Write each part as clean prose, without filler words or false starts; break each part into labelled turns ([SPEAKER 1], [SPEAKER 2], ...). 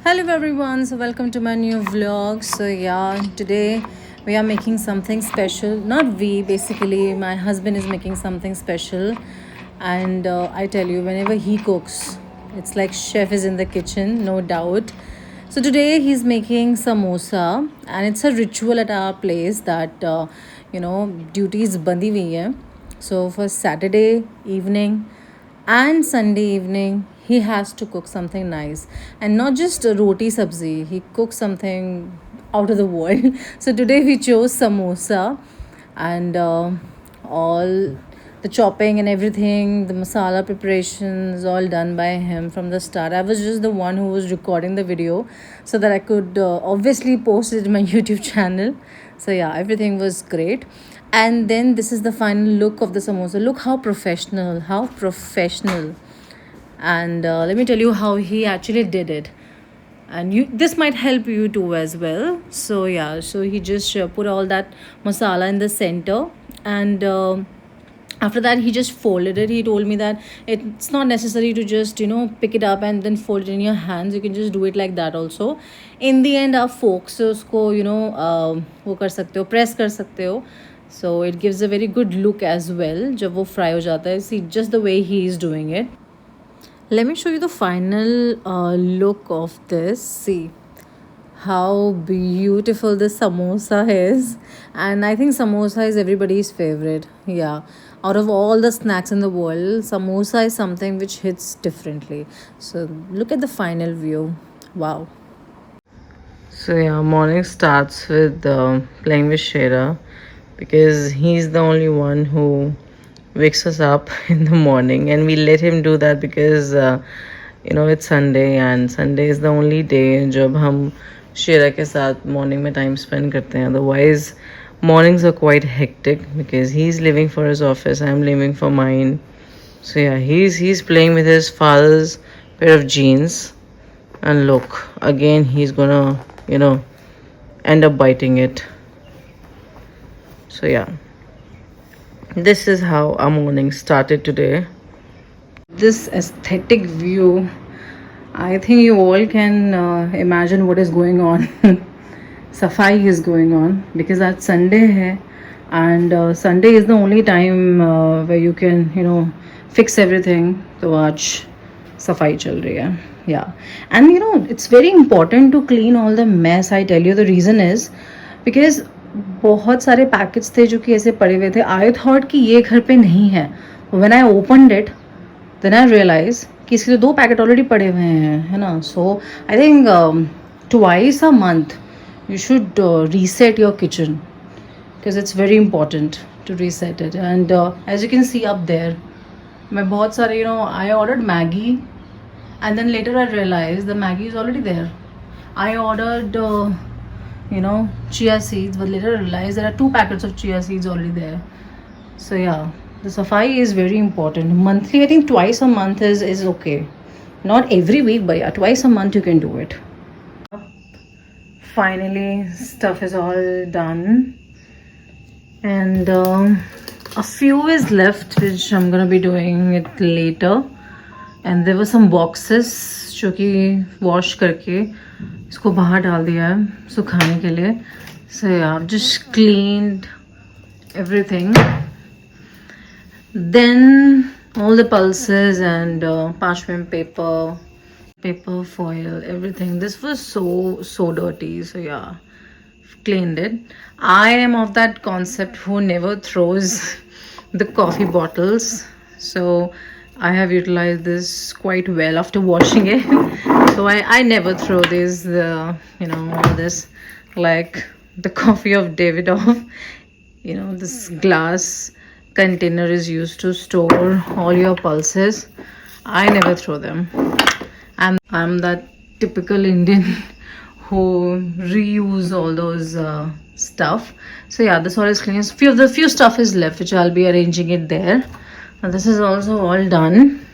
[SPEAKER 1] Hello everyone, so welcome to my new vlog. So yeah, today we are making something special. Not we, basically my husband is making something special. And I tell you, whenever he cooks, it's like chef is in the kitchen, no doubt. So today he's making samosa, and it's a ritual at our place that duties bandi hui hai. So for Saturday evening and Sunday evening, he has to cook something nice, and not just a roti sabzi. He cooks something out of the world. So today we chose samosa, and all the chopping and everything, the masala preparations, all done by him from the start. I was just the one who was recording the video so that I could obviously post it in my YouTube channel. So yeah, everything was great. And then this is the final look of the samosa. Look how professional, how professional. And let me tell you how he actually did it, and you, this might help you too as well. So yeah, so he just put all that masala in the center, and after that he just folded it. He told me that it's not necessary to just pick it up and then fold it in your hands. You can just do it like that also. In the end आप fork से उसको वो कर सकते हो, press कर सकते हो. So it gives a very good look as well जब वो fry हो जाता है. See just the way he is doing it. Let me show you the final look of this. See how beautiful this samosa is, and I think samosa is everybody's favorite. Yeah, out of all the snacks in the world, samosa is something which hits differently. So look at the final view. Wow. So yeah, morning starts with playing with Shera, because he's the only one who wakes us up in the morning, and we let him do that because it's Sunday, and Sunday is the only day जब हम शेरा के साथ morning में time spend करते हैं. Otherwise mornings are quite hectic because he's leaving for his office, I'm leaving for mine. So yeah, he's playing with his father's pair of jeans, and look, again he's gonna end up biting it. So yeah, this is how our morning started today. This aesthetic view, I think you all can imagine what is going on. Safai is going on because that Sunday hai, and Sunday is the only time where you can fix everything. So aaj safai chal rahi hai. Yeah, and it's very important to clean all the mess. I tell you, the reason is because बहुत सारे packets थे जो कि ऐसे पड़े हुए थे. I thought कि ये घर पे नहीं है. When I opened it, then I realise कि इसके दो पैकेट ऑलरेडी पड़े हुए हैं, है ना. So I think twice a month you should reset your kitchen, because it's very important to reset it. And as you can see up there, मैं बहुत सारे I ordered Maggi, and then later I realized the Maggi is already there. I ordered chia seeds, but later I realized there are 2 packets of chia seeds already there. So yeah, the safai is very important. Monthly, I think twice a month is okay. Not every week, but yeah, twice a month you can do it. Finally, stuff is all done, and a few is left, which I'm gonna be doing it later. And there were some boxes जो कि wash करके इसको बाहर डाल दिया है सुखाने के लिए. So yeah, I've just cleaned everything. Then all the pulses and parchment paper foil, everything. This was so dirty. So yeah, cleaned it. I am of that concept who never throws the coffee bottles, so I have utilized this quite well after washing it. So I never throw this all this, like the coffee of Davidoff. This glass container is used to store all your pulses. I never throw them. I'm that typical Indian who reuse all those stuff. So yeah, this all is clean. Few stuff is left, which I'll be arranging it there. Now this is also all done,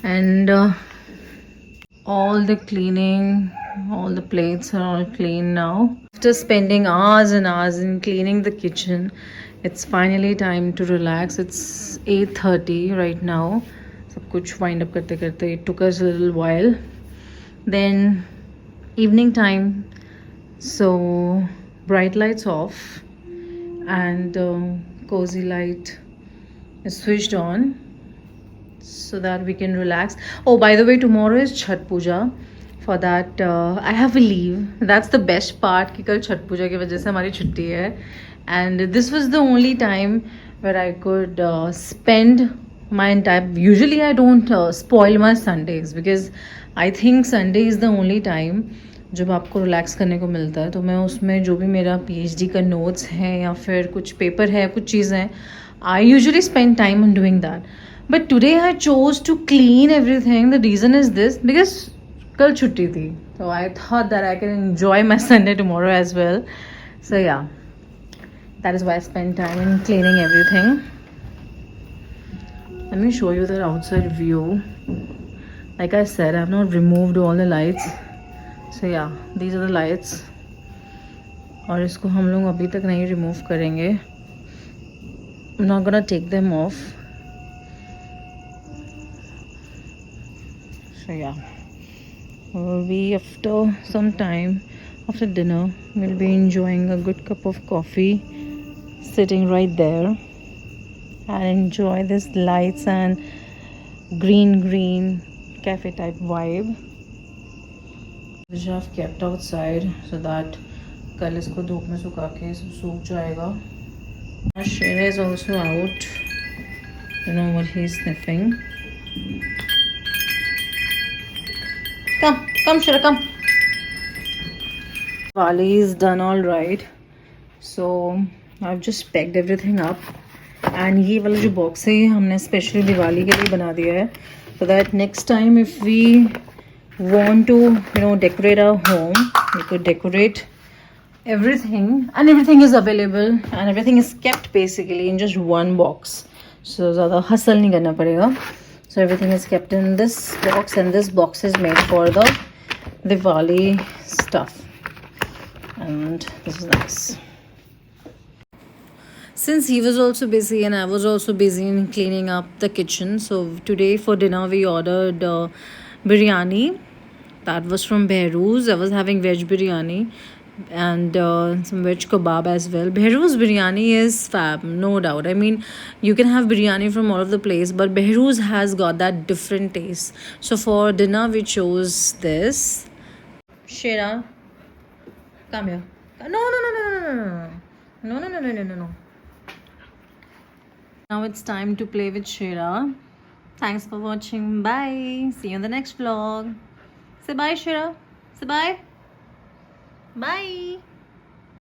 [SPEAKER 1] and all the cleaning, all the plates are all clean now. After spending hours and hours in cleaning the kitchen, it's finally time to relax. It's 8:30 right now. सब कुछ wind up करते करते it took us a little while, Then evening time, so bright lights off and cozy light is switched on so that we can relax. Oh, by the way, tomorrow is Chhat Puja. For that, I have a leave. That's the best part कि कल छठ पूजा की वजह से हमारी छुट्टी है. And this was the only time where I could spend my entire. Usually, I don't spoil my Sundays because I think Sunday is the only time जब आपको रिलैक्स करने को मिलता है. तो मैं उसमें जो भी मेरा PhD का नोट्स हैं या फिर कुछ पेपर है, कुछ चीज़ें हैं, I usually spend time on doing that. But today I chose to clean everything. The reason is this because कल छुट्टी थी. So I thought that I can enjoy my Sunday tomorrow as well. So yeah, that is why I spent time in cleaning everything. Let me show you the outside view. Like I said, I have not removed all the lights. So yeah, these are the lights. और इसको हम लोग अभी तक नहीं remove करेंगे. I'm not gonna take them off. So yeah, we'll be after some time, after dinner, we'll be enjoying a good cup of coffee, sitting right there, and enjoy this lights and green cafe type vibe, which I've kept outside so that कल इसको धूप में सुखा के सब सूख जाएगा. Shira is also out. You know what he's sniffing. Come, Shira, come. Diwali is done all right. So I've just packed everything up. And ये वाला जो box है ये हमने specially दिवाली के लिए बना दिया है. So that next time if we want to decorate our home, we could decorate everything, and everything is available and everything is kept basically in just one box, so ज़्यादा hustle नहीं करना पड़ेगा. So everything is kept in this box, and this box is made for the Diwali stuff, and this is nice. Since he was also busy and I was also busy in cleaning up the kitchen, so today for dinner we ordered biryani. That was from Behrouz. I was having veg biryani and some veg kebab as well. Behrouz biryani is fab, no doubt. I mean, you can have biryani from all of the place, but Behrouz has got that different taste. So for dinner we chose this. Shira, come here. No. Now it's time to play with Shira. Thanks for watching. Bye. See you in the next vlog. Say bye, Shira. Say bye. Bye.